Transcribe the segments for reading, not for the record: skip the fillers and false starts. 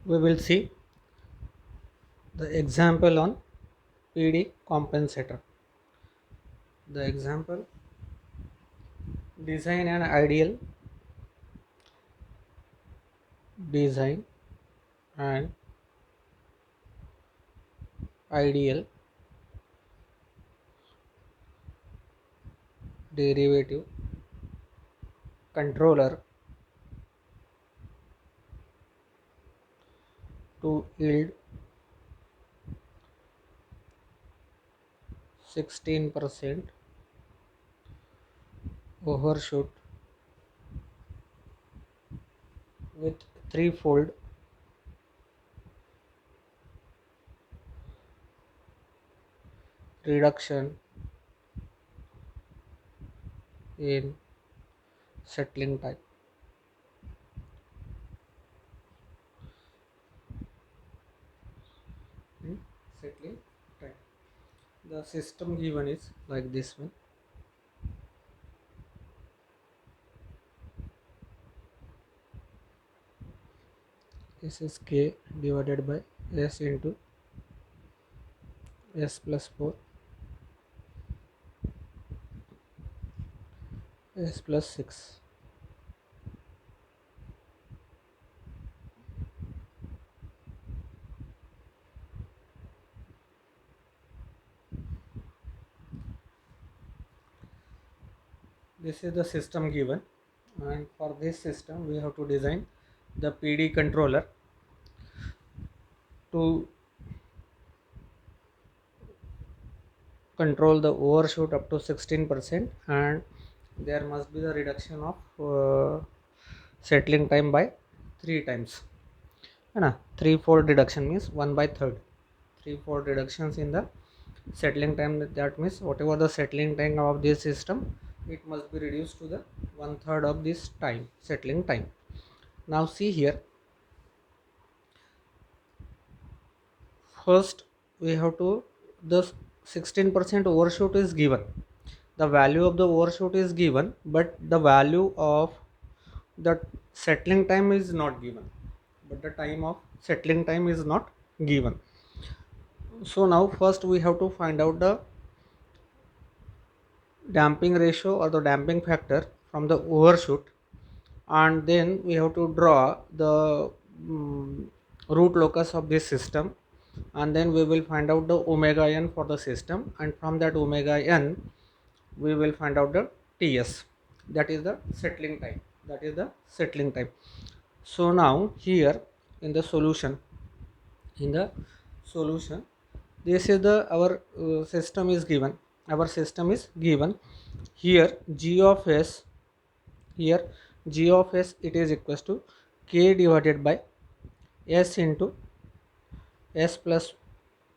we will see the example on PD compensator. The example: design an design and ideal derivative controller to yield 16% overshoot with threefold reduction in settling time. In settling time. The system given is like this one. This is k divided by s into s plus 4 s plus 6. This is the system given, and for this system we have to design the PD controller to control the overshoot up to 16%, and there must be the reduction of settling time by 3 times. Threefold reduction means 1 by third. Threefold reductions in the settling time, that means whatever the settling time of this system, it must be reduced to the 1/3 of this time, settling time. Now see here, first we have to, the 16% overshoot is given, the value of the overshoot is given, but the value of the settling time is not given, but the time of settling time is not given. So now first we have to find out the damping ratio or the damping factor from the overshoot, and then we have to draw the root locus of this system, and then we will find out the omega n for the system, and from that omega n we will find out the ts, that is the settling time, that is the settling time. So now here in the solution, in the solution, this is the our system is given, our system is given. Here g of s, here g of s, it is equals to k divided by s into s plus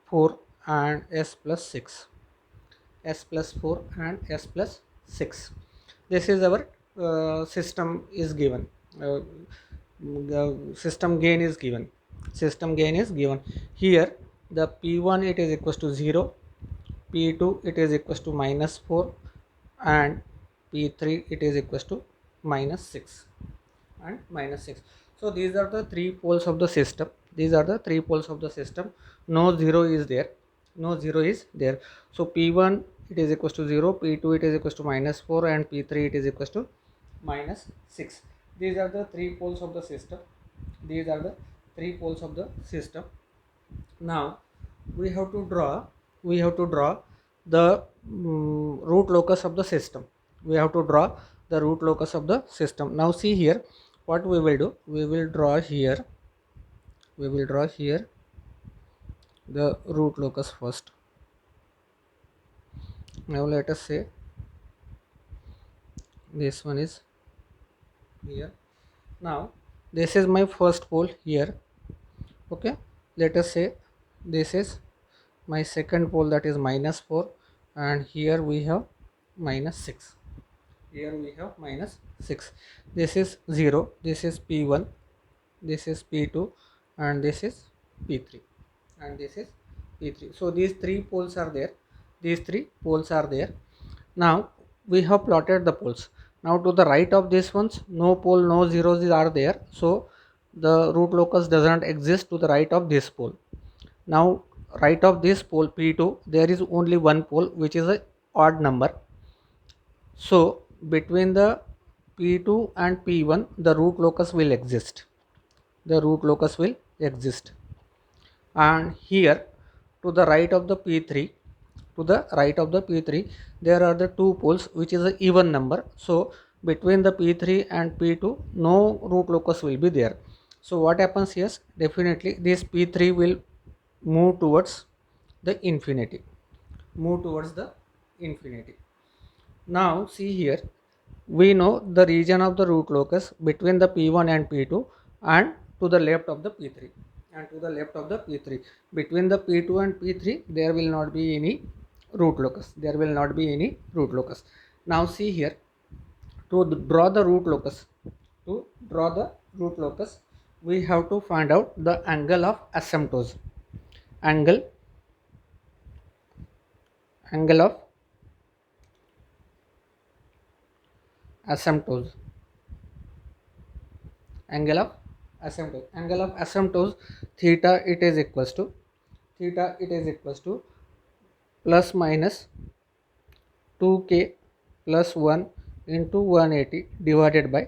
4 and s plus 6, s plus 4 and s plus 6. This is our system is given, the system gain is given, system gain is given. Here the p1 it is equals to 0, p2 it is equals to minus 4, and p3 it is equals to minus 6 and minus 6. So these are the three poles of the system, these are the three poles of the system. No 0 is there, no 0 is there. So p1 it is equals to 0, p2 it is equals to minus 4, and p3 it is equals to minus 6. These are the three poles of the system, these are the three poles of the system. Now we have to draw, we have to draw the root locus of the system, we have to draw the root locus of the system. Now see here, what we will do, we will draw here, we will draw here the root locus first. Now let us say this one is here. Now this is my first pole here, okay. Let us say this is my second pole, that is minus 4, and here we have minus 6, here we have minus 6. This is 0, this is p1, this is p2, and this is p3, and this is p3. So these three poles are there, these three poles are there. Now we have plotted the poles. Now to the right of these ones, no pole, no zeros are there, so the root locus doesn't exist to the right of this pole. Now right of this pole P2 there is only one pole which is a odd number. So between the P2 and P1 the root locus will exist. The root locus will exist. And here to the right of the P3, to the right of the P3 there are the two poles which is an even number. So between the P3 and P2 no root locus will be there. So what happens? Yes, definitely this P3 will move towards the infinity, move towards the infinity. Now see here, we know the region of the root locus between the P1 and P2 and to the left of the P3, and to the left of the P3. Between the P2 and P3 there will not be any root locus, there will not be any root locus. Now see here, to draw the root locus, to draw the root locus we have to find out the angle of asymptote, angle of asymptote, angle of asymptote, angle of asymptote theta it is equals to, theta it is equals to plus minus 2k plus 1 into 180 divided by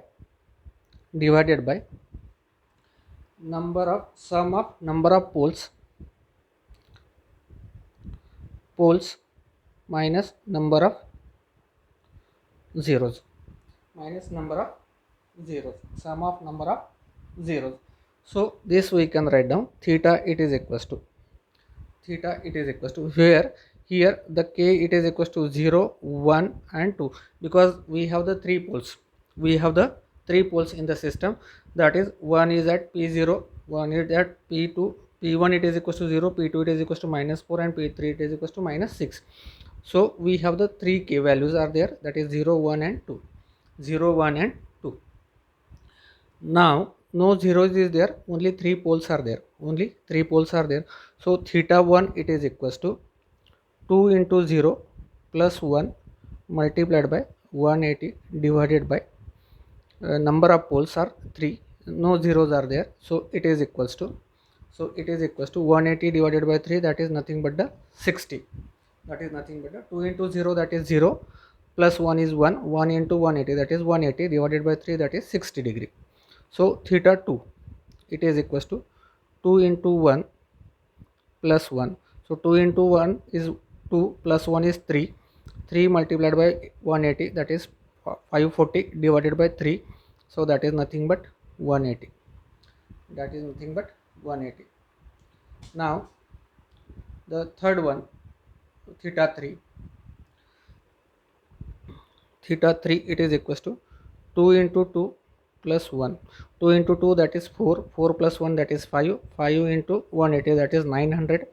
number of sum of number of poles minus number of zeros, minus number of zeros, sum of number of zeros. So this we can write down theta it is equals to, theta it is equals to, where here the k it is equals to 0 1 and 2, because we have the three poles, we have the three poles in the system, that is one is at P0, one is at P2, P1 it is equals to 0, P2 it is equals to minus 4 and P3 it is equals to minus 6. So we have the three k values are there, that is 0 1 and 2, 0 1 and 2. Now no zeros is there, only three poles are there, only three poles are there. So theta 1 it is equals to 2 into 0 plus 1 multiplied by 180 divided by number of poles are 3, no zeros are there, so it is equals to, so it is equals to 180 divided by 3, that is nothing but the 60, that is nothing but the 2 into 0 that is 0 plus 1 is 1, 1 into 180 that is 180 divided by 3 that is 60 degree. So theta 2 it is equals to 2 into 1 plus 1. So 2 into 1 is 2 plus 1 is 3. 3 multiplied by 180 that is 540 divided by 3. So that is nothing but 180. That is nothing but 180. Now the third one, theta 3. Theta 3 it is equals to 2 into 2 plus 1. 2 into 2 that is 4. 4 plus 1 that is 5. 5 into 180 that is 900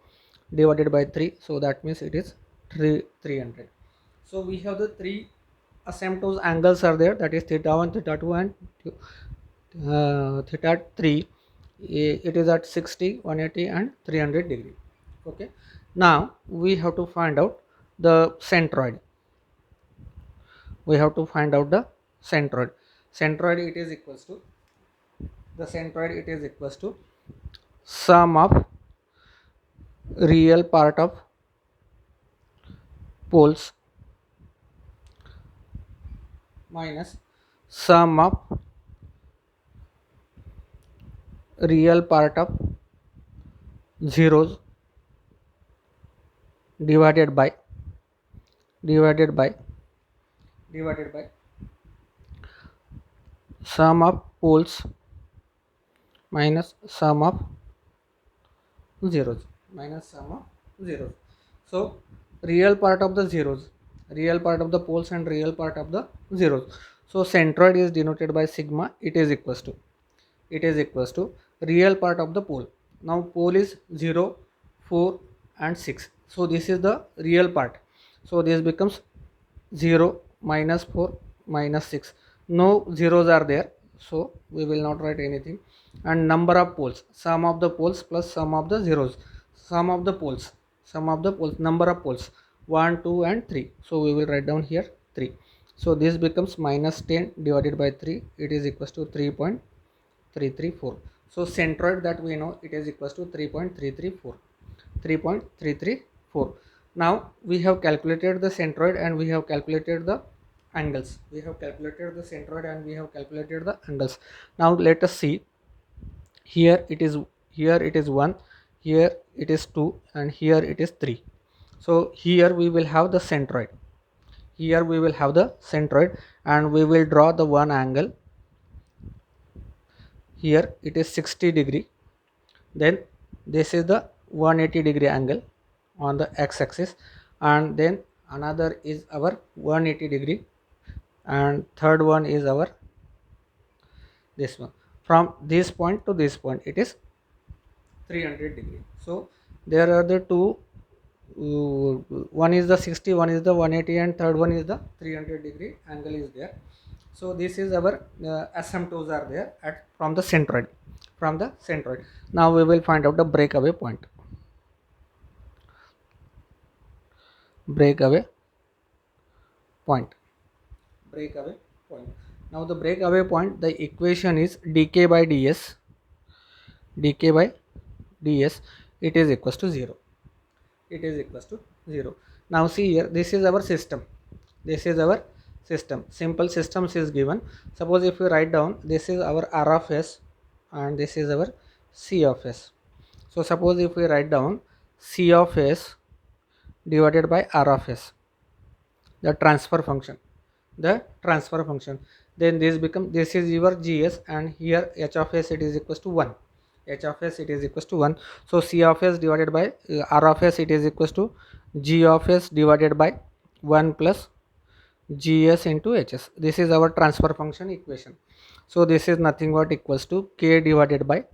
divided by 3. So that means it is 300. So we have the three asymptote angles are there, that is theta 1, theta 2 and theta 3. It is at 60, 180 and 300 degree. Okay. Now we have to find out the centroid. We have to find out the centroid. Centroid it is equals to, the centroid it is equals to sum of real part of poles minus sum of real part of zeros divided by sum of poles minus sum of zeros, minus sum of zeros. So real part of the zeros, real part of the poles and real part of the zeros. So centroid is denoted by sigma, it is equals to, it is equals to real part of the pole. Now pole is 0, 4 and 6. So this is the real part. So this becomes 0 minus 4 minus 6. No zeros are there, so we will not write anything. And number of poles, sum of the poles plus sum of the zeros, sum of the poles, number of poles 1, 2 and 3. So we will write down here 3. So this becomes minus 10 divided by 3, it is equals to 3.334. So centroid, that we know, it is equals to 3.334. 3.334. Now we have calculated the centroid and we have calculated the angles. We have calculated the centroid and we have calculated the angles. Now let us see. Here it is 1, here it is 2, and here it is 3. So here we will have the centroid. Here we will have the centroid and we will draw the one angle. Here it is 60 degree. Then this is the 180 degree angle on the x-axis, and then another is our 180 degree, and third one is our this one. From this point to this point it is 300 degree. So there are the two, one is the 60, one is the 180, and third one is the 300 degree angle is there. So this is our asymptotes are there at from the centroid. Now we will find out the breakaway point. Breakaway point. Now the breakaway point, the equation is dk by ds. It is equals to 0. Now see here, this is our system. Simple systems is given. Suppose if we write down, this is our r of s and this is our c of s. So suppose if we write down c of s divided by r of s, the transfer function, then this is your gs, and here h of s it is equals to 1. So c of s divided by r of s, it is equals to g of s divided by 1 plus gs into hs. This is our transfer function equation. So this is nothing but equals to k divided by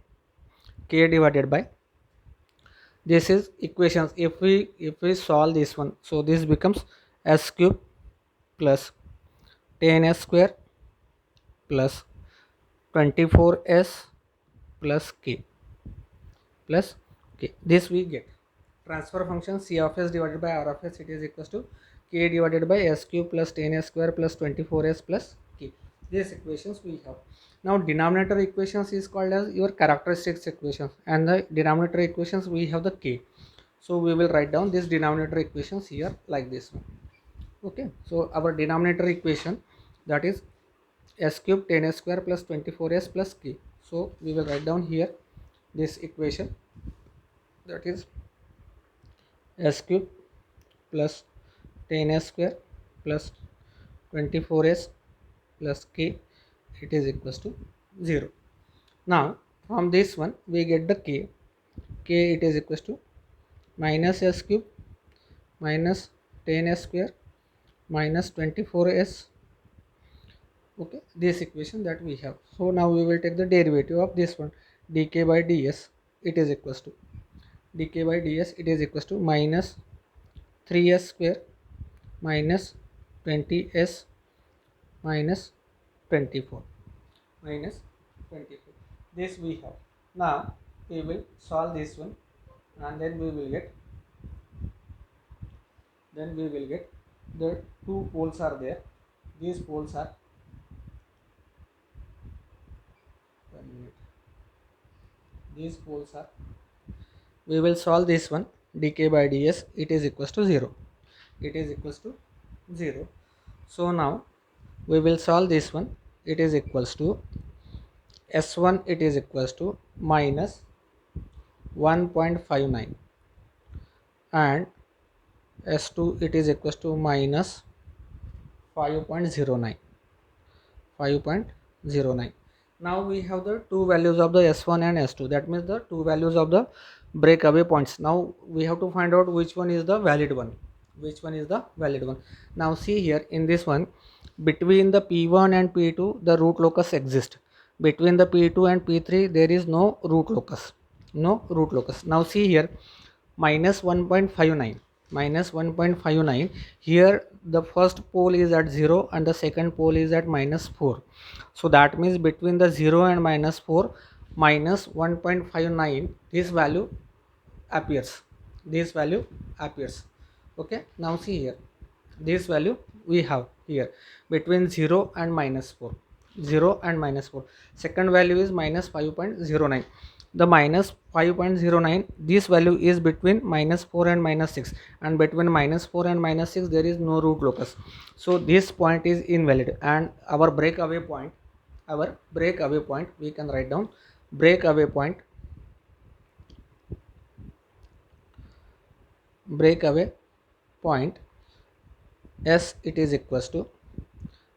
this is equations. If we solve this one, so this becomes s cube plus 10s square plus 24s plus k. This we get transfer function c of s divided by r of s, it is equals to k divided by s cube plus 10s square plus 24s plus k. These equations we have. Now denominator equations is called as your characteristics equations, and the denominator equations we have the k. So we will write down this denominator equations here like this one. Okay, so our denominator equation, that is s cube 10s square plus 24s plus k. So we will write down here this equation, that is s cube plus 10s square plus 24s plus k, it is equals to 0. Now from this one we get the k it is equals to minus s cube minus 10s square minus 24s. Okay, this equation that we have. So now we will take the derivative of this one, dk by ds, it is equals to minus 3s square minus 20s minus 24. This we have. Now we will solve this one, and then we will get the two poles are there. These poles are we will solve this one, dk by ds, it is equals to 0. So now we will solve this one, it is equals to s1, it is equals to minus 1.59, and s2 it is equals to minus 5.09. Now we have the two values of the s1 and s2, that means the two values of the breakaway points. Now we have to find out which one is the valid one. Now see here, in this one, between the p1 and p2 the root locus exists. Between the p2 and p3 there is no root locus. Now see here, minus 1.59. Here the first pole is at 0 and the second pole is at minus 4. So that means between the 0 and minus 4, minus 1.59, this value appears. Okay, now see here, this value we have here between 0 and minus 4. 0 and minus 4. Second value is minus 5.09. The minus 5.09, this value is between minus 4 and minus 6, and between minus 4 and minus 6 there is no root locus, so this point is invalid. And our breakaway point, we can write down breakaway point S, it is equals to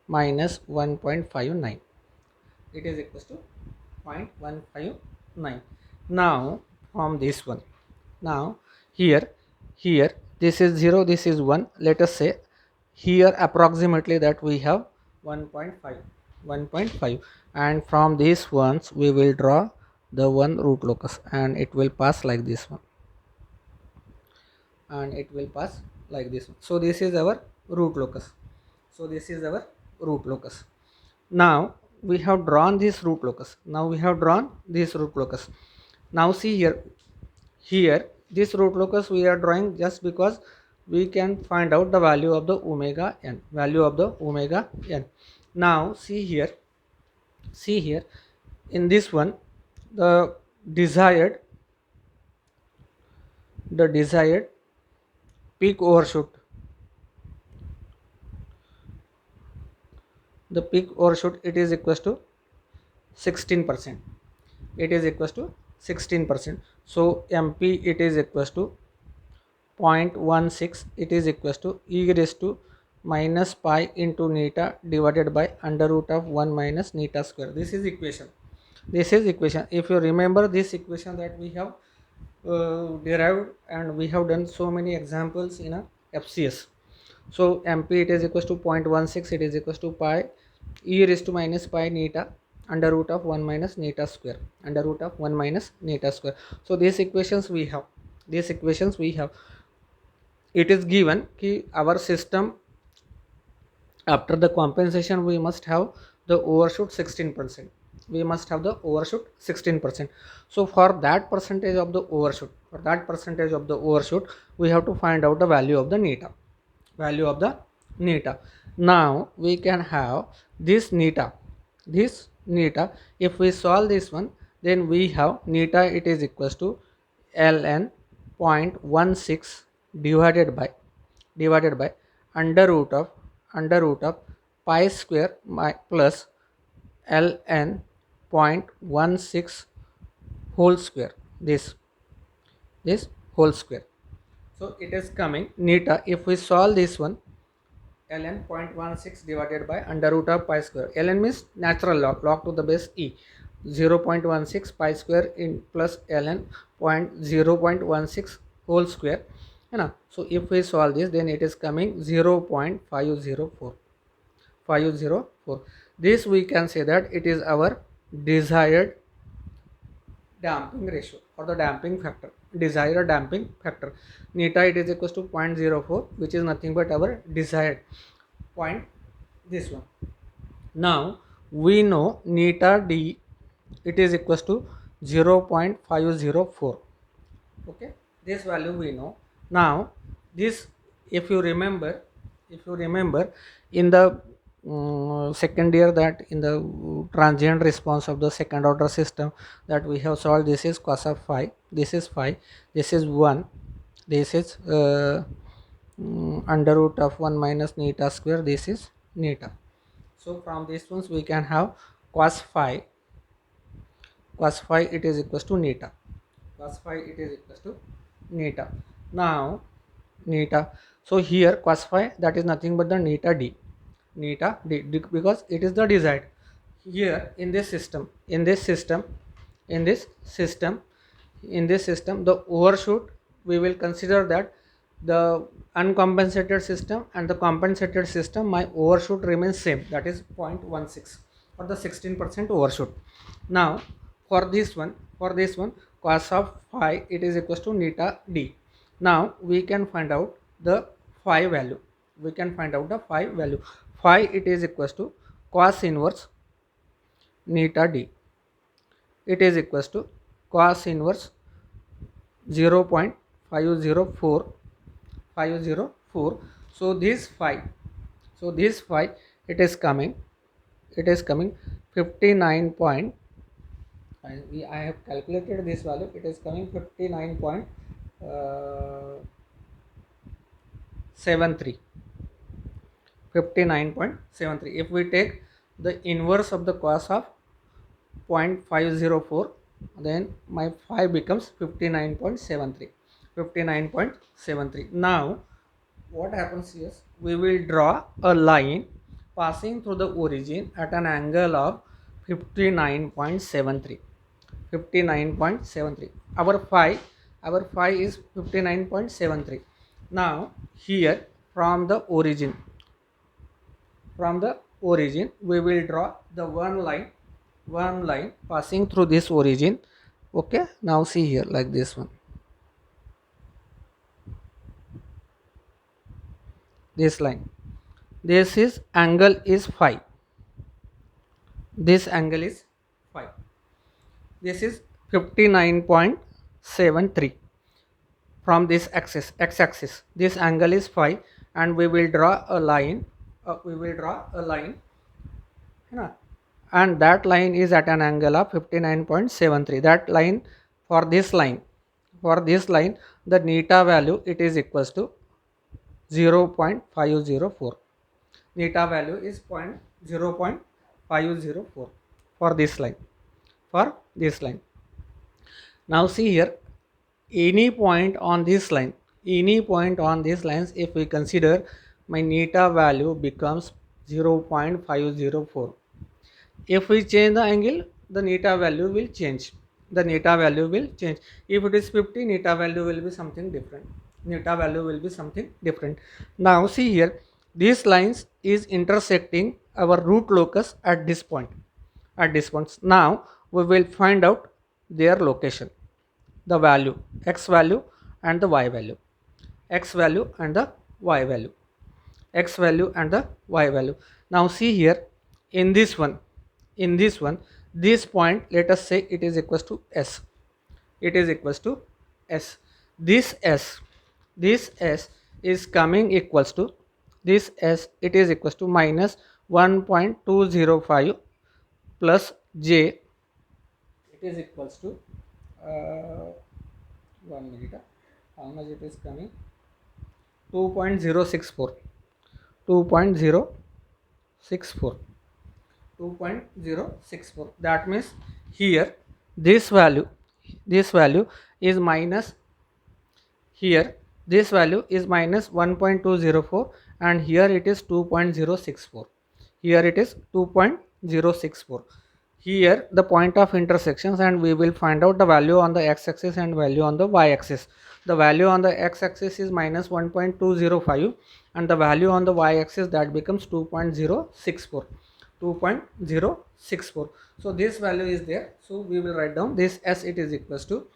minus 1.59. It is equals to 0.159. Now from this one, now here this is 0, this is 1. Let us say here approximately that we have 1.5, and from these ones we will draw the one root locus, and it will pass like this one, and it will pass like this one. So this is our root locus. Now we have drawn this root locus. Now see here this root locus we are drawing just because we can find out the value of the omega n. Now see here in this one, the desired peak overshoot, it is equals to 16%. So MP, it is equals to 0.16, it is equals to e raised to minus pi into neta divided by under root of 1 minus neta square. This is equation. If you remember this equation that we have derived, and we have done so many examples in a FCS. So MP, it is equals to 0.16, it is equals to pi e raised to minus pi neta under root of 1 minus neta square, So these equations we have. It is given कि our system, after the compensation, we must have the overshoot 16%. So for that percentage of the overshoot, we have to find out the value of the neta. Now we can have this neta. If we solve this one, then we have neta, it is equals to ln 0.16 divided by under root of pi square plus ln 0.16 whole square, this whole square. So it is coming neta, if we solve this one, ln 0.16 divided by under root of pi square. Ln means natural log to the base e. 0.16 pi square in plus ln 0.16 whole square. So if we solve this, then it is coming 0.504. This we can say that it is our desired damping ratio, or the damping factor. Neta, it is equals to 0.04, which is nothing but our desired point, this one. Now we know neta d, it is equals to 0.504. Okay, this value we know. Now this, if you remember in the second year, that in the transient response of the second order system that we have solved, this is cos of phi, this is 1, this is under root of 1 minus neta square, this is neta. So from these ones we can have cos phi, it is equals to neta. Now neta, so here cos phi, that is nothing but the neta d, because it is the desired. Here in this system, the overshoot, we will consider that the uncompensated system and the compensated system, my overshoot remains same, that is 0.16, or the 16% overshoot. Now for this one cos of phi, it is equals to neta d. Now we can find out the phi value. Phi, it is equals to cos inverse neta d, it is equals to cos inverse 0.504. So this phi, it is coming it is coming 59 point. I have calculated this value, it is coming 59.73. 59.73. If we take the inverse of the cos of 0.504, then my phi becomes 59.73. 59.73. Now what happens here, we will draw a line passing through the origin at an angle of 59.73. 59.73. Our phi is 59.73. Now here from the origin we will draw the one line passing through this origin. Okay, now see here, like this one, this line, this is angle is phi, this angle is phi, this is 59.73. from this axis, x-axis, this angle is phi, and we will draw a line, and that line is at an angle of 59.73. that line, for this line the neta value, it is equals to 0.504. Neta value is 0.504 for this line. Now see here, any point on this line, if we consider, my neta value becomes 0.504. if we change the angle, the neta value will change. If it is 50, neta value will be something different. Now see here, these lines is intersecting our root locus at this point. Now we will find out their location, the value, x value and the y value, Now see here, in this one, this point, let us say it is equals to s. This s is coming equals to, it is equals to minus 1.205 plus j, it is equals to 1 minute, how much it is coming, 2.064. That means here this value is minus, here this value is minus 1.204, and here it is 2.064. Here the point of intersections, and we will find out the value on the x-axis and value on the y-axis. The value on the x-axis is minus 1.205, and the value on the y-axis, that becomes 2.064. So this value is there, so we will write down this s, it is equals to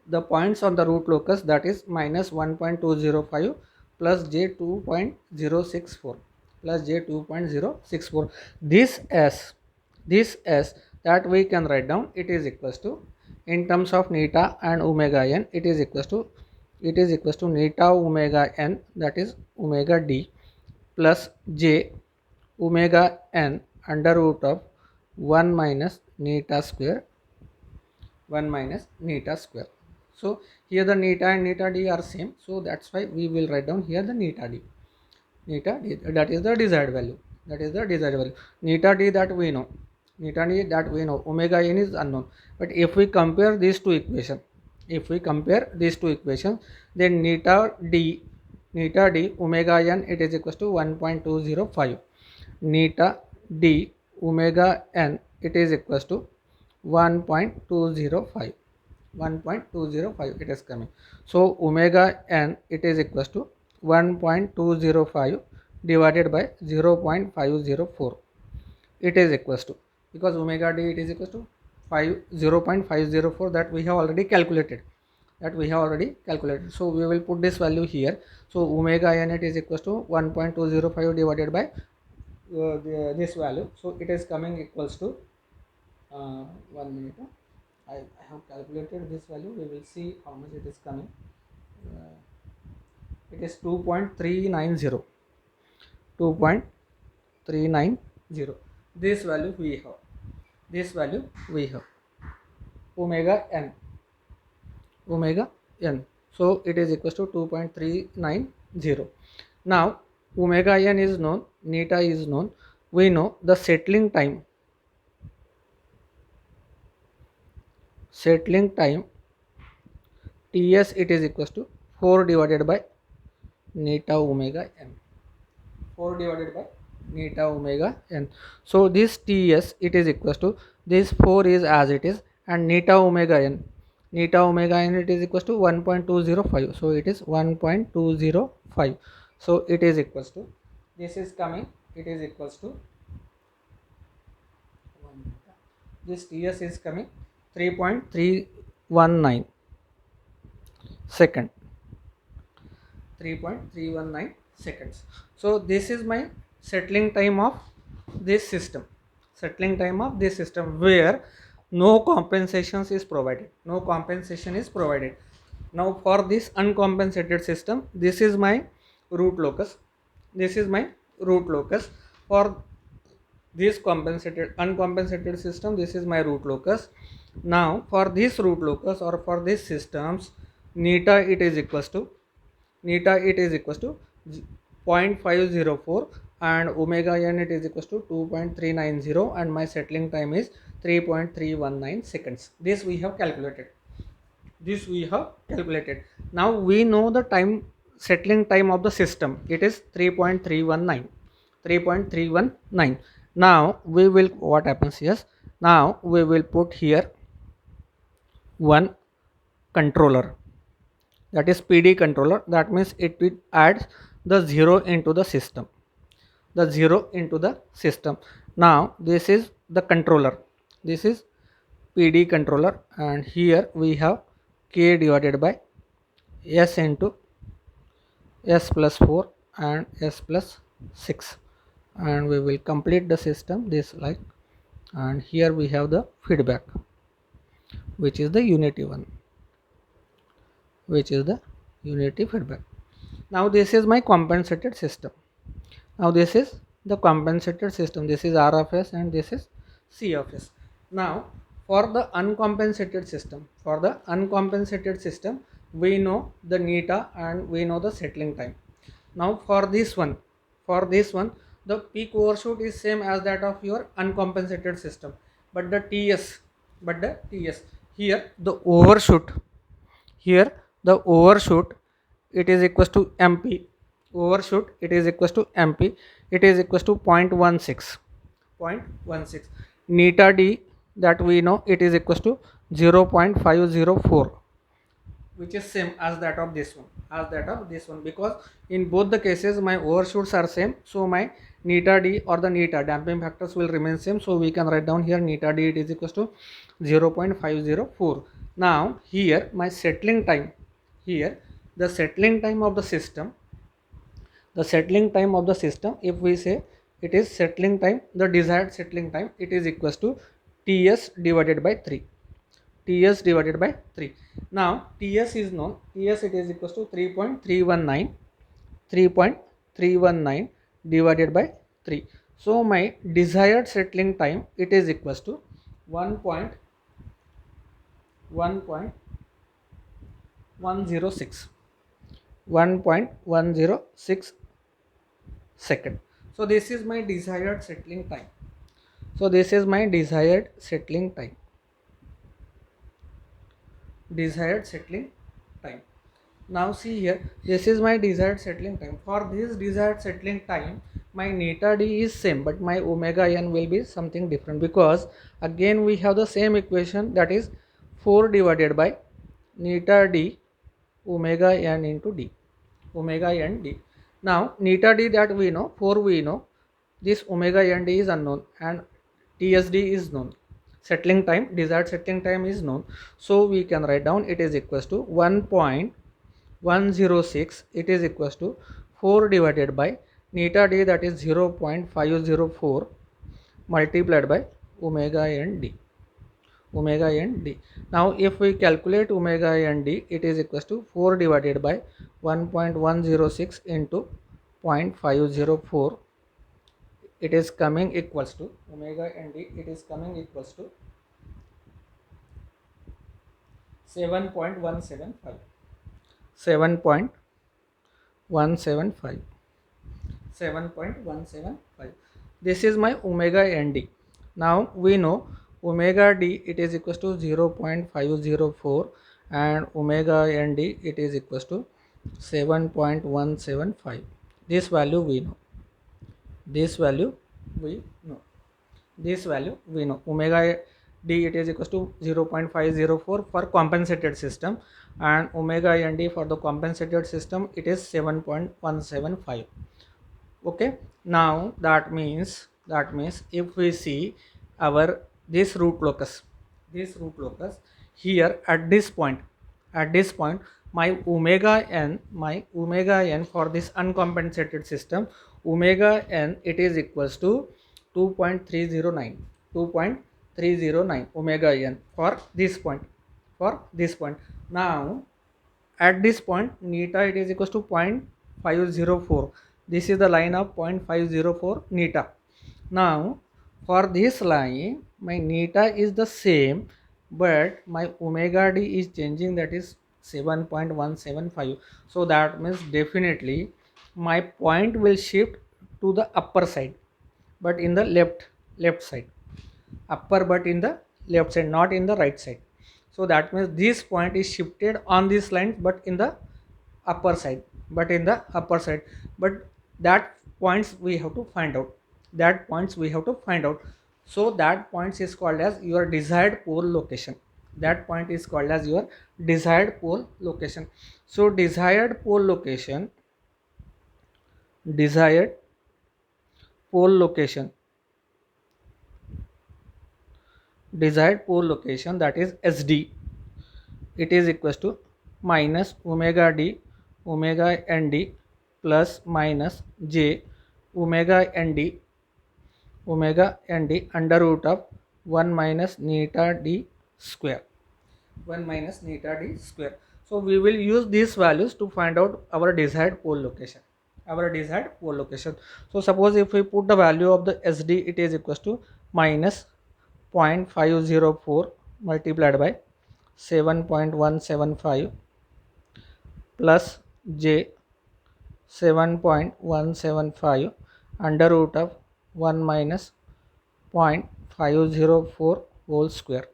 the points on the root locus, that is minus 1.205 plus j 2.064 This s that we can write down, it is equals to, in terms of neta and omega n, it is equals to neta omega n, that is omega d, plus j omega n under root of 1 minus neta square. So here the neta and neta d are same, so that's why we will write down here the neta d, that is the desired value. Neta d that we know, omega n is unknown. But if we compare these two equations, then neta d omega n, it is equals to 1.205. Neta d omega n, it is equals to 1.205. It is coming. So omega n, it is equals to 1.205 divided by 0.504. It is equals to, because omega d, it is equals to 0.504, that we have already calculated. So we will put this value here. So omega n, it is equals to 1.205 divided by this value. So it is coming equals to 1 minute. I have calculated this value. We will see how much it is coming. It is 2.390. this value we have, this value we have omega n, omega n. So it is equals to 2.390. Now omega n is known, neta is known. We know the settling time, settling time Ts, it is equals to 4 divided by neta omega n, 4 divided by neta omega n. So this Ts, it is equals to, this 4 is as it is, and neta omega n, neta omega n, it is equals to 1.205. So it is 1.205. So it is equals to, this is coming, it is equals to, this Ts is coming 3.319 second, 3.319 seconds. So this is my settling time of this system, settling time of this system, where no compensations is provided, no compensation is provided. Now for this uncompensated system, this is my root locus, this is my root locus. For this compensated, uncompensated system, this is my root locus. Now for this root locus, or for this systems, neta it is equals to, neta it is equals to 0.504, and omega n it is equals to 2.390, and my settling time is 3.319 seconds. This we have calculated, this we have calculated. Now we know the time, settling time of the system, it is 3.319, 3.319. Now we will, what happens here, now we will put here one controller, that is PD controller. That means it will add the 0 into the system, the 0 into the system. Now this is the controller, this is PD controller, and here we have K divided by S into S plus 4 and S plus 6, and we will complete the system this like, and here we have the feedback, which is the unity one, which is the unity feedback. Now this is my compensated system. Now this is the compensated system, this is R of S and this is C of S. Now for the uncompensated system, for the uncompensated system, we know the neta and we know the settling time. Now for this one, for this one, the peak overshoot is same as that of your uncompensated system, but the Ts, but the Ts, here the overshoot, here the overshoot, it is equals to MP, overshoot it is equals to MP, it is equals to 0.16, 0.16. Neta D, that we know, it is equals to 0.504, which is same as that of this one, as that of this one, because in both the cases my overshoots are same. So my neta D or the neta damping factors will remain same. So we can write down here neta D, it is equals to 0.504. Now here my settling time, here the settling time of the system, the settling time of the system, if we say it is settling time, the desired settling time, it is equals to Ts divided by 3, Ts divided by 3. Now Ts is known, Ts it is equals to 3.319, 3.319 divided by 3. So my desired settling time, it is equals to 1.106, 1.106 second. So this is my desired settling time. So this is my desired settling time, desired settling time. Now see here, this is my desired settling time. For this desired settling time, my neta D is same, but my omega n will be something different, because again we have the same equation, that is 4 divided by neta D omega n into D, omega n D. Now neta D that we know, 4 we know, this omega n D is unknown and TSD is known, settling time, desired settling time is known. So we can write down it is equals to 1.106, it is equals to 4 divided by neta D, that is 0.504 multiplied by omega n D, omega n D. Now if we calculate omega n D, it is equals to 4 divided by 1.106 into 0.504 it is coming equals to omega nd, it is coming equals to 7.175, 7.175, 7.175. This is my omega nd. Now we know omega d, it is equals to 0.504, and omega nd, it is equals to 7.175. This value we know, this value we know, this value we know. Omega d, it is equals to 0.504 for compensated system, and omega nd for the compensated system, it is 7.175. okay. Now that means if we see our this root locus, here at this point, my omega n for this uncompensated system, omega n, it is equals to 2.309, 2.309 omega n for this point, now at this point neta, it is equals to 0.504. This is the line of 0.504 neta. Now for this line my neta is the same, but my omega d is changing, that is 7.175. so that means definitely my point will shift to the upper side, but in the left side, upper but in the left side, not in the right side. So that means this point is shifted on this line, but in the upper side, but that points we have to find out, so that points is called as your desired pole location, so desired pole location, desired pole location desired pole location, that is SD, it is equals to minus omega d, omega nd plus minus j omega nd, under root of 1 minus neta d square, so we will use these values to find out our desired pole location, so suppose if we put the value of the SD, it is equals to minus 0.504 multiplied by 7.175 plus j 7.175 under root of 1 minus 0.504 whole square.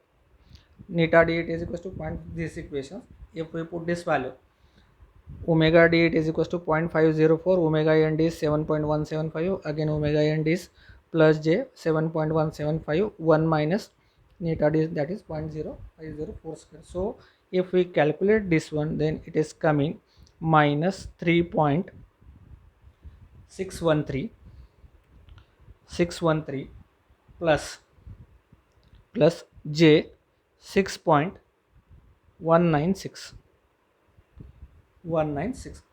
Neta d, it is equals to this equation. If we put this value, omega d, it is equals to 0.504, omega n d is 7.175, again omega n d is plus j 7.175, 1 minus neta d, that is 0.0504 square. So if we calculate this one, then it is coming minus 3.613 plus j 6.196.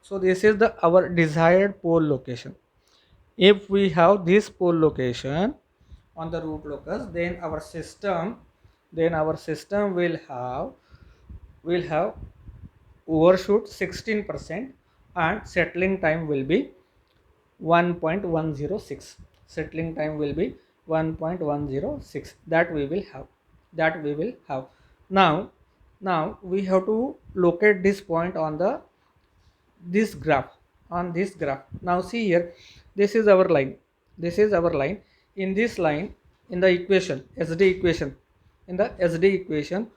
So this is the our desired pole location. If we have this pole location on the root locus, then our system will have overshoot 16% and settling time will be 1.106. That we will have. Now we have to locate this point on this graph. Now see here, this is our line. In this line, in the equation, SD equation,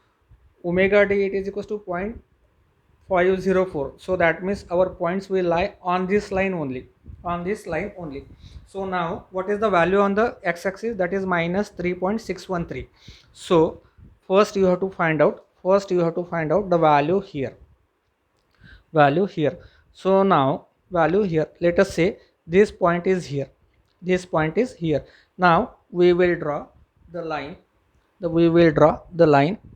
omega d, it is equals to 0.504. So that means our points will lie on this line only. So now what is the value on the x-axis? That is minus 3.613. So first you have to find out the value here. So now value here, let us say this point is here. Now we will draw the line.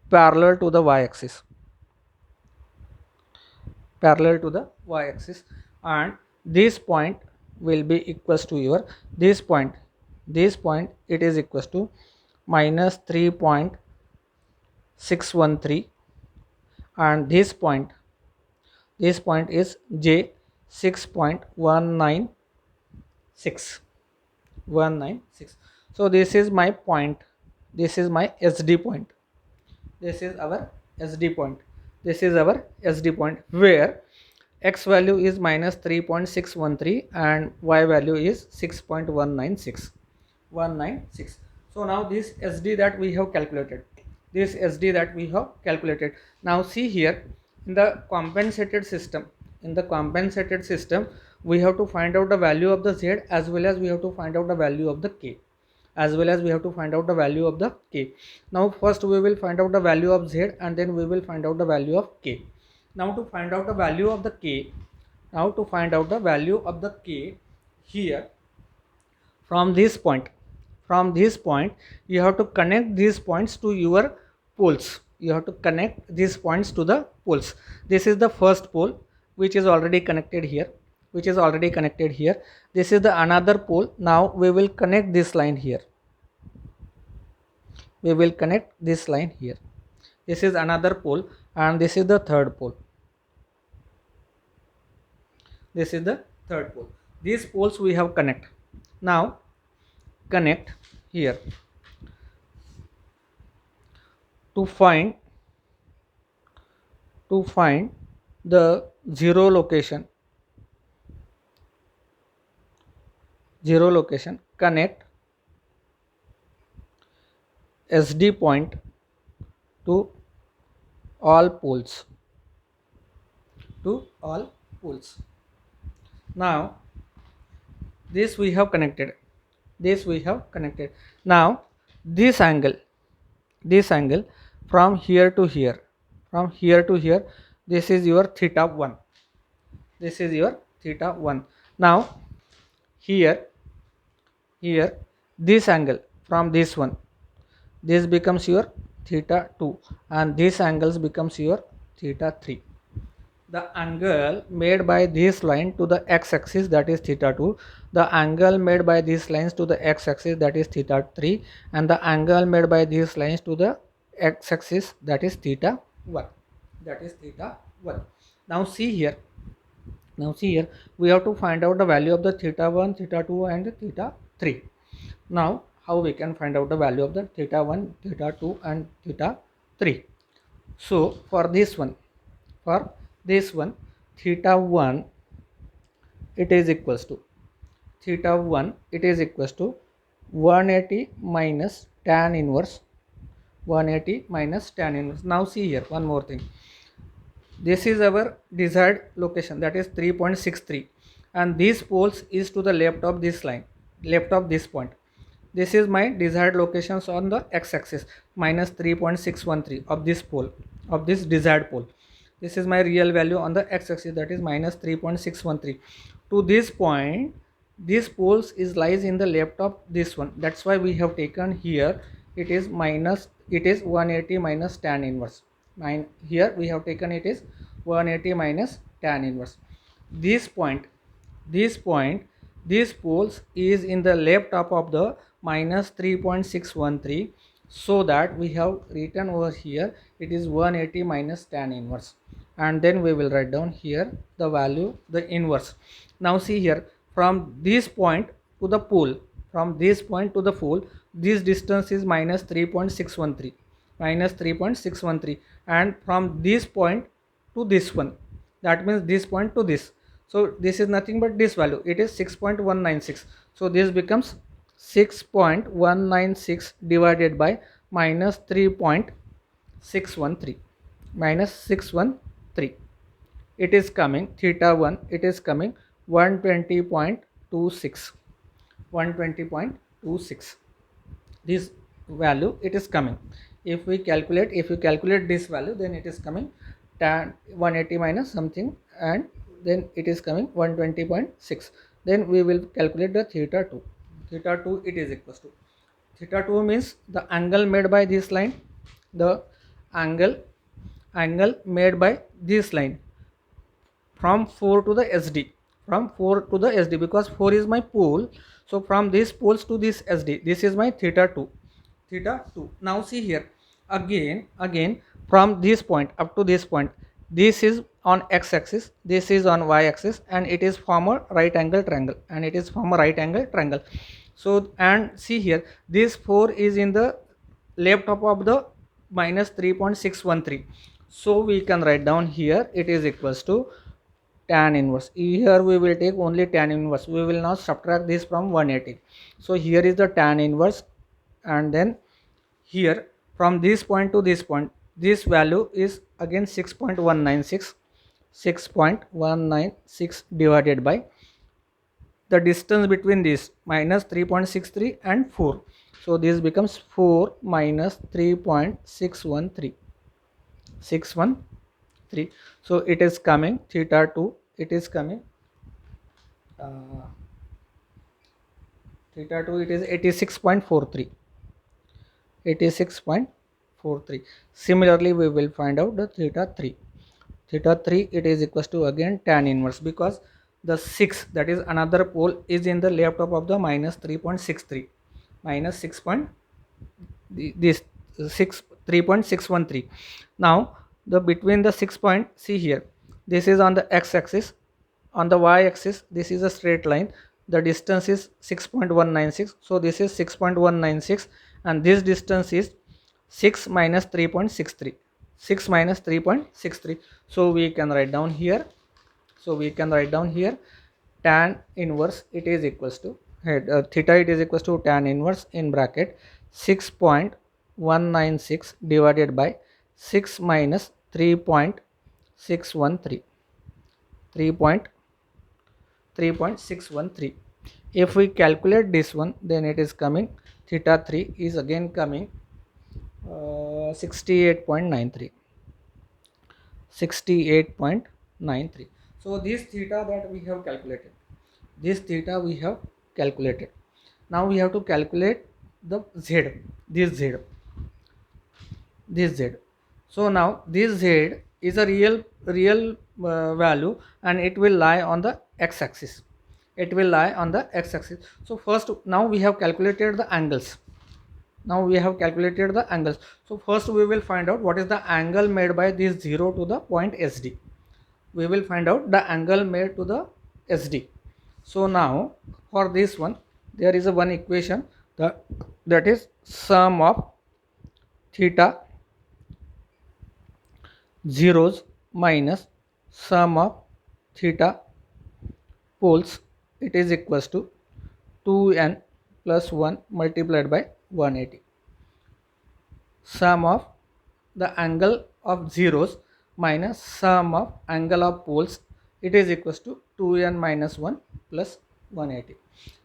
Parallel to the y-axis. And this point will be equals to your this point, it is equals to minus 3.613, and this point is j 6.196. 196. So this is my point, this is my SD point, this is our SD point, this is our SD point, where x value is minus 3.613 and y value is 6.196. So now this SD that we have calculated, this SD that we have calculated. Now see here, in the compensated system, we have to find out the value of the z, as well as we have to find out the value of the k, Now first we will find out the value of z, and then we will find out the value of k. Now to find out the value of the k, here, from this point, you have to connect these points to your poles. This is the first pole, which is already connected here. This is the another pole. Now we will connect this line here. This is another pole, and this is the third pole. These poles we have connect. Now connect here to find the zero location. Connect SD point to all poles. Now this we have connected. Now this angle from here to here, this is your theta 1. Now here this angle from this one, this becomes your theta 2, and this angles becomes your theta 3. The angle made by this line to the x-axis, that is theta 2, the angle made by these lines to the x-axis, that is theta 3, and the angle made by these lines to the x-axis, that is theta 1. Now see here, we have to find out the value of the theta 1, theta 2 and theta 3. Now how we can find out the value of the theta 1, theta 2 and theta 3? So for this one, theta 1 it is equals to 180 minus tan inverse. Now see here, one more thing. This is our desired location, that is 3.63, and these poles is to the left of this line, left of this point. This is my desired locations on the x-axis, minus 3.613 of this pole, of this desired pole. This is my real value on the x-axis, that is minus 3.613. To this point, this poles is lies in the left of this one. That's why we have taken here, it is 180 minus tan inverse. Here we have taken it is 180 minus tan inverse. This point, this poles is in the left top of the minus 3.613, so that we have written over here it is 180 minus tan inverse, and then we will write down here the value, the inverse. Now see here, from this point to the pole, this distance is minus 3.613, and from this point to this one, that means this point to this, so this is nothing but this value, it is 6.196. so this becomes 6.196 divided by minus 3.613, it is coming theta 1, it is coming 120.26. This value it is coming. If you calculate this value, then it is coming tan 180 minus something, and then it is coming 120.6. Then we will calculate the theta 2. It is equals to, theta 2 means the angle made by this line, the angle made by this line from 4 to the SD, because 4 is my pole. So from this poles to this SD, this is my theta 2. Now see here, again from this point up to this point, this is on x-axis, this is on y-axis, and it is form a right angle triangle, So and see here, this 4 is in the left top of the minus 3.613. So we can write down here it is equals to tan inverse. Here we will take only tan inverse, we will not subtract this from 180. So here is the tan inverse, and then here from this point to this point, this value is again 6.196. 6.196 divided by the distance between this minus 3.63 and 4. So this becomes 4 minus 3.613. 613. So it is coming theta 2, it is coming uh, theta 2, it is 86.43. 86.43. Similarly we will find out the theta 3. Theta 3, it is equals to again tan inverse, because the 6, that is another pole, is in the left top of the minus 3.63. Minus 6 point, this 6 3.613. Now the between the 6 point, see here, this is on the x-axis, on the y-axis this is a straight line, the distance is 6.196. so this is 6.196, and this distance is 6 minus 3.63. 6 minus 3.63. So we can write down here, tan inverse, it is equals to theta, it is equals to tan inverse in bracket 6.196 divided by 6 minus 3.613. 3.613. If we calculate this one, then it is coming theta 3 is again coming 68.93. 68.93. So this theta that we have calculated, now we have to calculate the z, this z. So now this z is a real value, and it will lie on the x-axis. So first, now we have calculated the angles. So first we will find out what is the angle made by this 0 to the point SD. We will find out the angle made to the SD. So now for this one, there is a one equation, that is sum of theta zeros minus sum of theta poles, it is equals to 2n plus 1 multiplied by 180. Sum of the angle of zeros minus sum of angle of poles, it is equals to 2n minus 1 plus 180.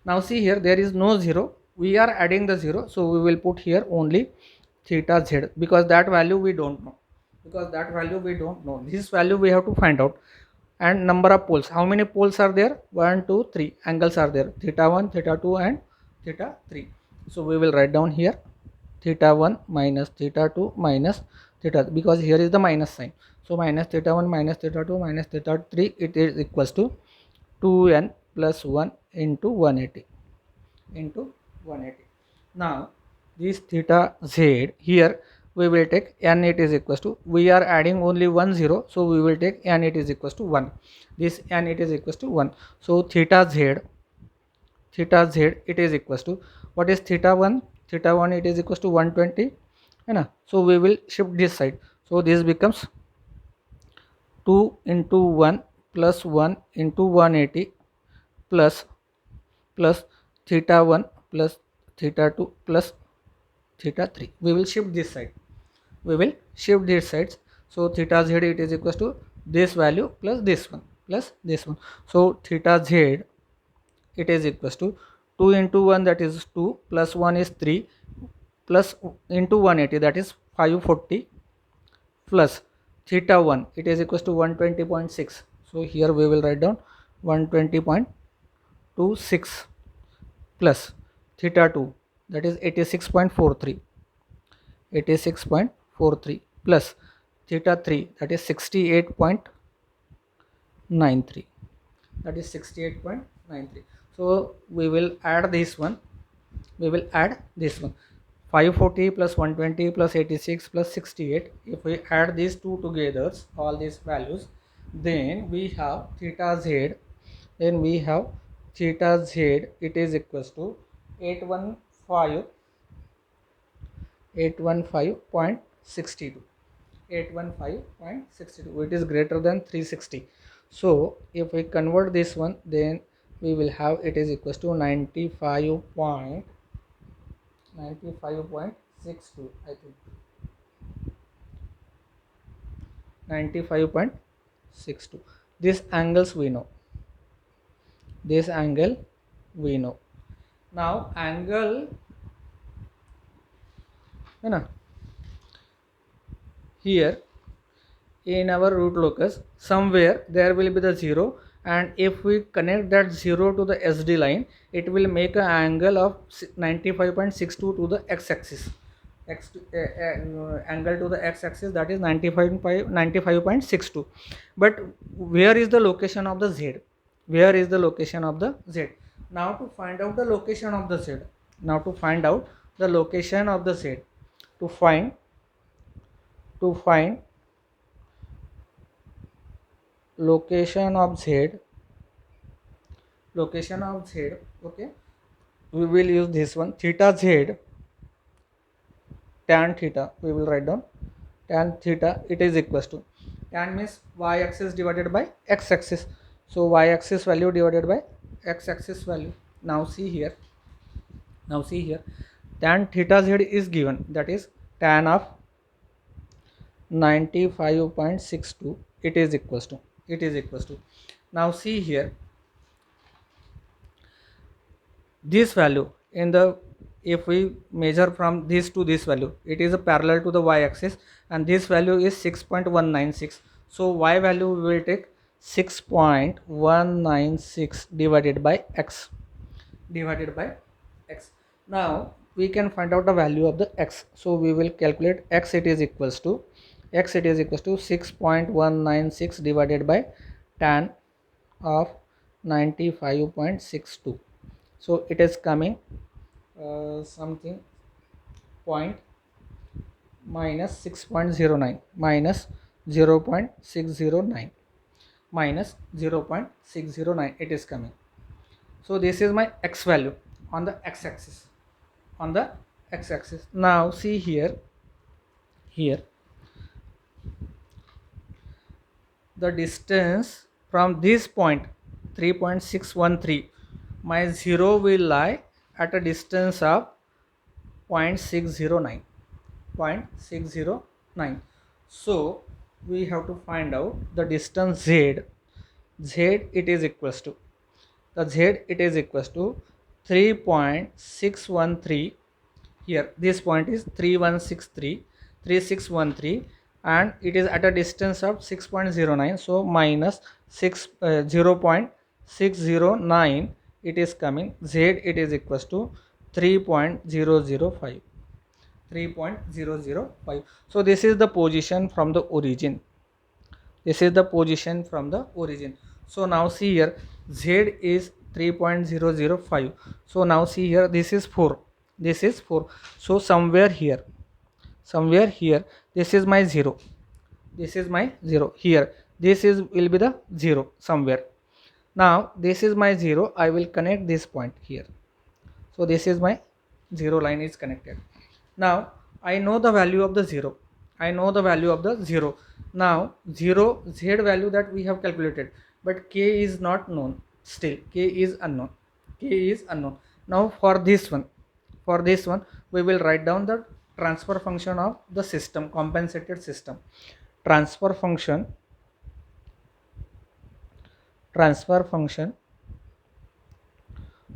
Now see here, there is no 0, we are adding the 0, so we will put here only theta z, because that value we don't know. This value we have to find out. And number of poles, how many poles are there? 1 2 3 angles are there, theta 1, theta 2 and theta 3. So we will write down here theta 1 minus theta 2 minus theta, because here is the minus sign. So minus theta 1 minus theta 2 minus theta 3, it is equals to 2n plus 1 into 180. Now this theta z, here we will take n, it is equals to, we are adding only 1 0, so we will take n, it is equals to 1. This n, it is equals to 1. So theta z, it is equals to, what is theta 1? Theta 1, it is equals to 120, so we will shift this side. So this becomes 2 into 1 plus 1 into 180 plus theta 1 plus theta 2 plus theta 3. We will shift this side. So theta z, it is equals to this value plus this one. So theta z, it is equals to 2 into 1, that is 2, plus 1 is 3, plus into 180, that is 540, plus theta 1, it is equals to 120.6. So here we will write down 120.26 plus theta 2, that is 86.43 plus theta 3, that is 68.93. So we will add this one. 540 plus 120 plus 86 plus 68. If we add these two together, all these values, then we have theta z. It is equals to 815.62. 815.62, it is greater than 360. So if we convert this one, then we will have it is equals to 95.62, I think 95.62. This angles we know, this angle we know. Now angle, you know, here in our root locus somewhere there will be the 0, and if we connect that 0 to the SD line, it will make an angle of 95.62 to the x-axis. Angle to the x-axis, that is 95.62. But where is the location of the z? Where is the location of the z? Now to find out the location of the z, now to find out the location of the z, to find location of z, okay, we will use this one, theta z, tan theta, we will write down tan theta, it is equals to, tan means y axis divided by x axis, so y axis value divided by x axis value. Now see here, tan theta z is given, that is tan of 95.62, it is equals to, now see here, this value in the, if we measure from this to this value, it is a parallel to the y axis, and this value is 6.196. so y value we will take 6.196 divided by x, now we can find out the value of the x, so we will calculate x, it is equals to 6.196 divided by tan of 95.62. so it is coming something point minus 6.09 minus 0.609 minus 0.609, it is coming. So this is my x value on the x-axis, now see here, the distance from this point 3.613, my 0 will lie at a distance of 0.609. So we have to find out the distance z, it is equals to, the z it is equals to 3.613, here this point is 3613, and it is at a distance of 6.09, so minus 0.609, it is coming, z it is equals to 3.005. So this is the position from the origin, so now see here, z is 3.005, so now see here, this is 4, so somewhere here this is my 0, here this is will be the 0 somewhere. Now this is my 0, I will connect this point here, so this is my 0 line is connected. Now I know the value of the 0, now 0 z value that we have calculated, but k is not known, still k is unknown. Now for this one we will write down the transfer function of the system, compensated system, transfer function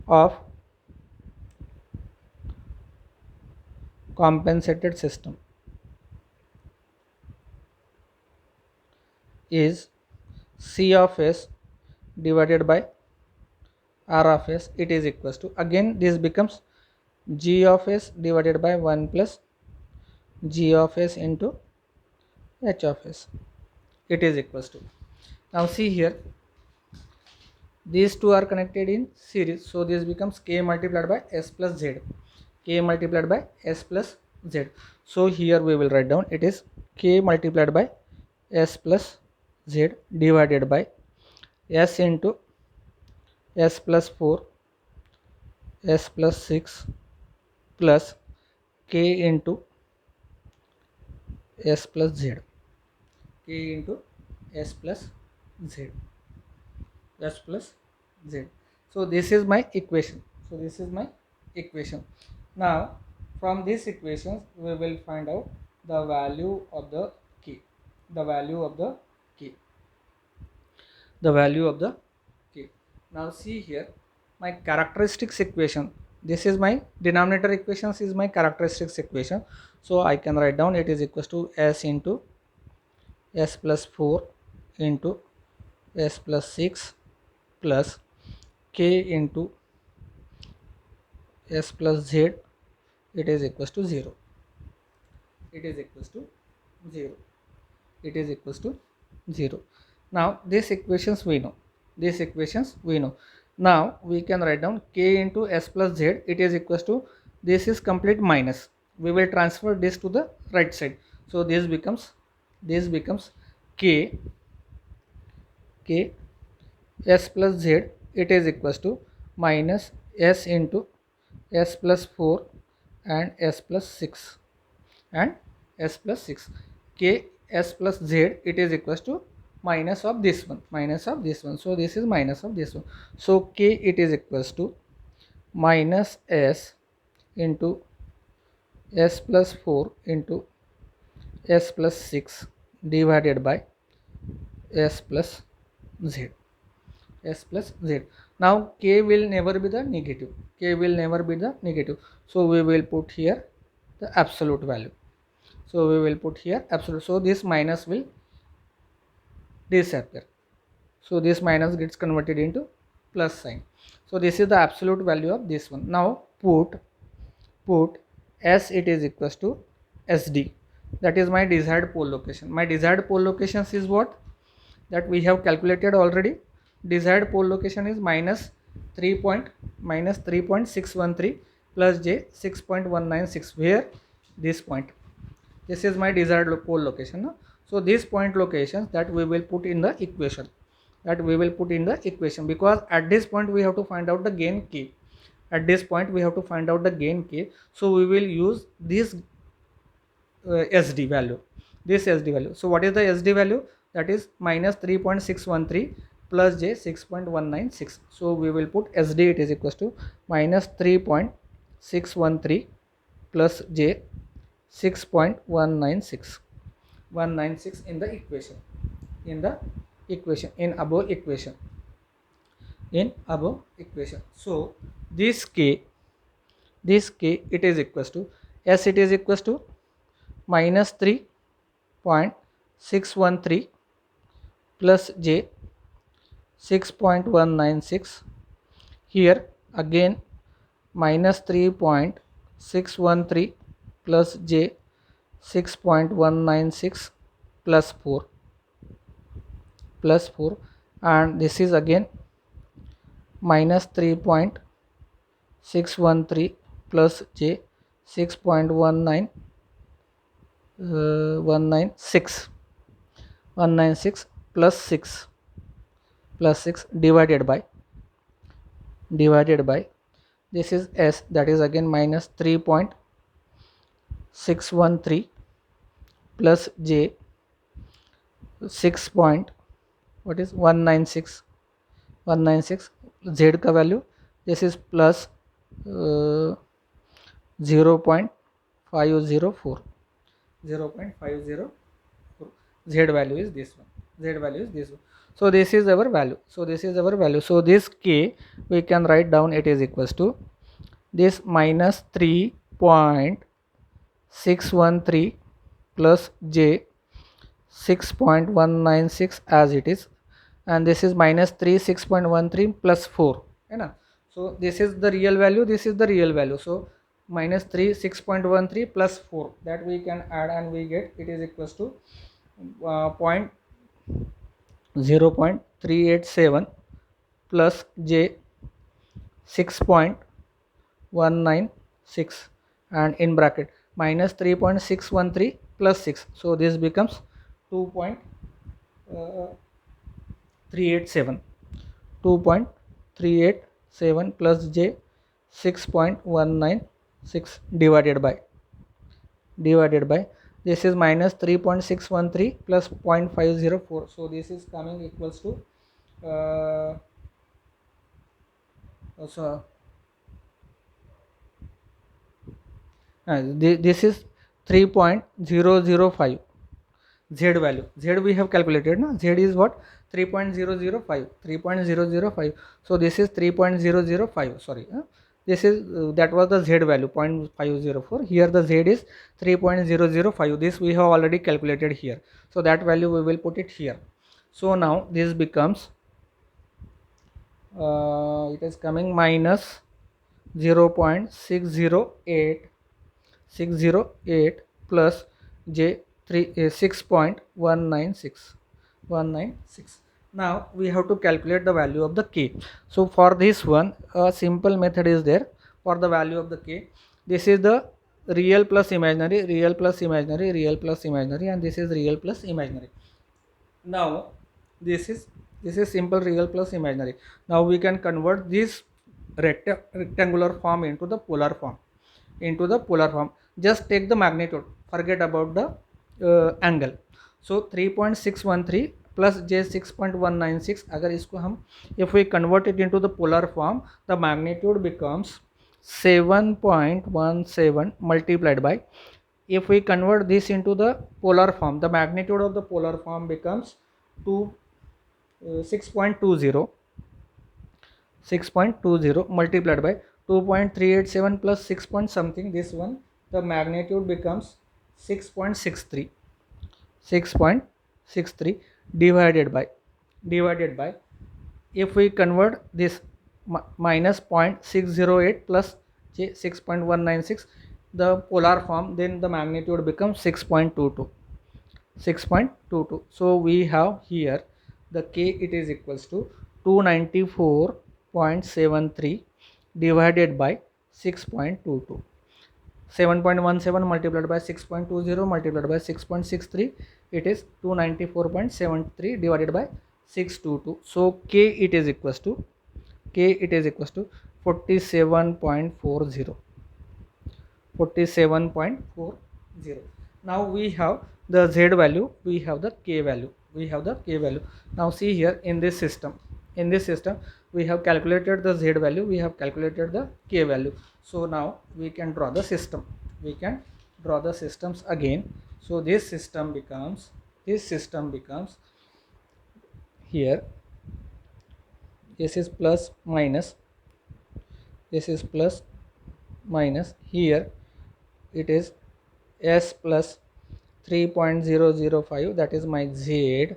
of compensated system is C of s divided by R of s, it is equals to, again this becomes G of s divided by 1 plus G of s into H of s, it is equals to, now see here, these two are connected in series, so this becomes k multiplied by s plus z, so here we will write down, it is k multiplied by s plus z divided by s into s plus 4 s plus 6 plus k into s plus z, k into s plus z, s plus z. So this is my equation. So this is my equation. Now from this equation we will find out the value of the k, the value of the k, the value of the k. Now see here, my characteristics equation, this is my denominator equations, is my characteristics equation. So I can write down it is equals to s into s plus 4 into s plus 6 plus k into s plus z, it is equals to 0, it is equals to 0, it is equals to 0. Now these equations we know, these equations we know. Now we can write down k into s plus z, it is equals to, this is complete minus, we will transfer this to the right side. So this becomes k s plus z, it is equals to minus s into s plus 4 and s plus 6 and s plus 6, k s plus z, it is equals to minus of this one, minus of this one. So this is minus of this one. So k, it is equals to minus s into s plus 4 into s plus 6 divided by s plus z, s plus z. Now k will never be the negative, k will never be the negative. So we will put here the absolute value. So we will put here absolute. So this minus will disappear. So this minus gets converted into plus sign. So this is the absolute value of this one. Now put s, it is equals to sd, that is my desired pole location. My desired pole locations is what, that we have calculated already. Desired pole location is minus 3.613 plus j 6.196, where this point, this is my desired pole location, no? So these point locations that we will put in the equation, that we will put in the equation, because at this point we have to find out the gain k, at this point we have to find out the gain k. So we will use this sd value, this sd value. So what is the sd value, that is minus 3.613 plus j 6.196. So we will put sd, it is equals to minus 3.613 plus j 6.196 in the equation, in the equation, in above equation, in above equation. So this k, it is equals to s, it is equals to minus 3.613 plus j 6.196. Here again minus 3.613 plus j 6.196 plus 4, and this is again minus 3.613 plus j 6.196 plus 6 divided by this is s, that is again minus 3.613 plus j 6 point, what is 196 z का value, this is plus 0.504 z value is this one, so this is our value, so this k we can write down, it is equals to this minus 3.613 plus j 6.196 as it is, and this is minus 6.13 plus 4, है. So this is the real value, this is the real value. So minus 6.13 plus 4, that we can add and we get, it is equals to 0.387 plus j 6.196 and in bracket minus 3.613 plus 6. So this becomes 2.387 plus j 6.196 divided by this is minus 3.613 plus 0.504. So this is coming equals to so this is 3.005 z value. Z we have calculated, no? Z is what? 3.005. 3.005. So this is 3.005. Sorry, this is that was the Z value 0.504. Here the Z is 3.005. This we have already calculated here. So that value we will put it here. So now this becomes it is coming minus 0.608 plus j 6.196. Now we have to calculate the value of the k. So for this one, a simple method is there for the value of the k. This is the real plus imaginary, real plus imaginary, real plus imaginary, and this is real plus imaginary. Now this is simple real plus imaginary. Now we can convert this rectangular form into the polar form. Just take the magnitude, forget about the angle. So 3.613 plus j 6.196, अगर इसको हम if we convert it into the polar form, the magnitude becomes 7.17 multiplied by, if we convert this into the polar form, the magnitude of the polar form becomes 6.20 multiplied by 2.387 plus 6 point something, this one, the magnitude becomes 6.63 divided by if we convert this minus 0.608 plus 6.196 the polar form, then the magnitude becomes 6.22. So we have here the k, it is equals to 294.73 divided by 6.22. 7.17 multiplied by 6.20 multiplied by 6.63, it is 294.73 divided by 622. So k it is equals to 47.40. Now we have the z value, we have the k value. Now see here in this system we have calculated the z value, we have calculated the k value. So now we can draw the system. Again. So this system becomes here, this is plus minus, here it is s plus 3.005, that is my z,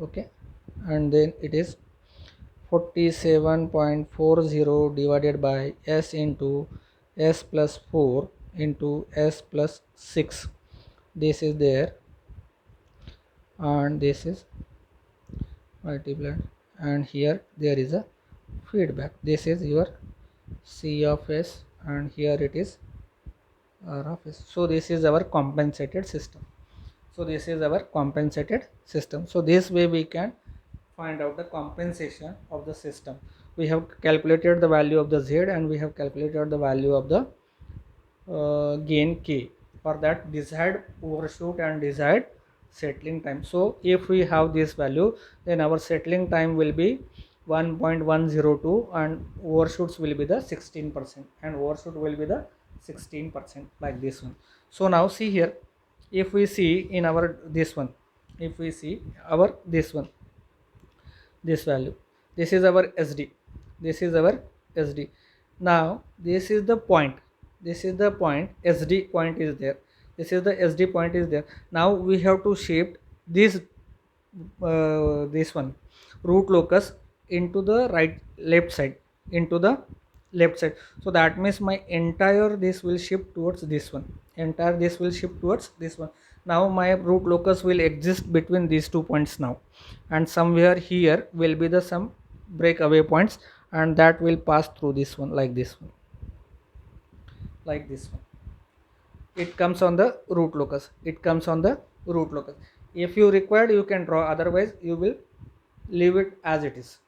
okay, and then it is 47.40 divided by s into s plus 4 into s plus 6, this is there, and this is multiplied, and here there is a feedback. This is your c of s, and here it is r of s. So this is our compensated system. So this way we can find out the compensation of the system. We have calculated the value of the z, and we have calculated the value of the gain k for that desired overshoot and desired settling time. So if we have this value, then our settling time will be 1.102 and overshoots will be the 16%, and overshoot will be the 16%, like this one. So now see here, if we see in our this one, this value, this is our SD, now this is the point, SD point is there, this is the SD point is there. Now we have to shift this this one root locus into the left side. So that means my entire this will shift towards this one, now my root locus will exist between these 2 points now, and somewhere here will be the some breakaway points, and that will pass through this one, like this one. It comes on the root locus, if you required you can draw, otherwise you will leave it as it is,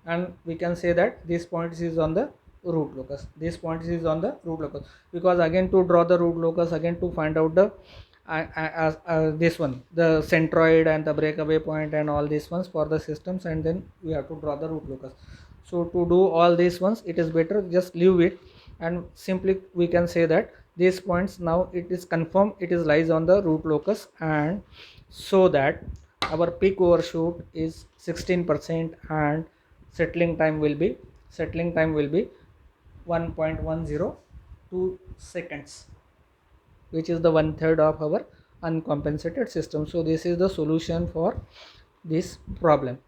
and we can say that this point is on the root locus. This point is on the root locus, because again to draw the root locus, again to find out the this one, the centroid and the breakaway point and all these ones for the systems, and then we have to draw the root locus. So to do all these ones, it is better just leave it, and simply we can say that these points now it is confirmed it is lies on the root locus, and so that our peak overshoot is 16% and settling time will be 1.102 seconds, which is the 1/3 of our uncompensated system. So this is the solution for this problem.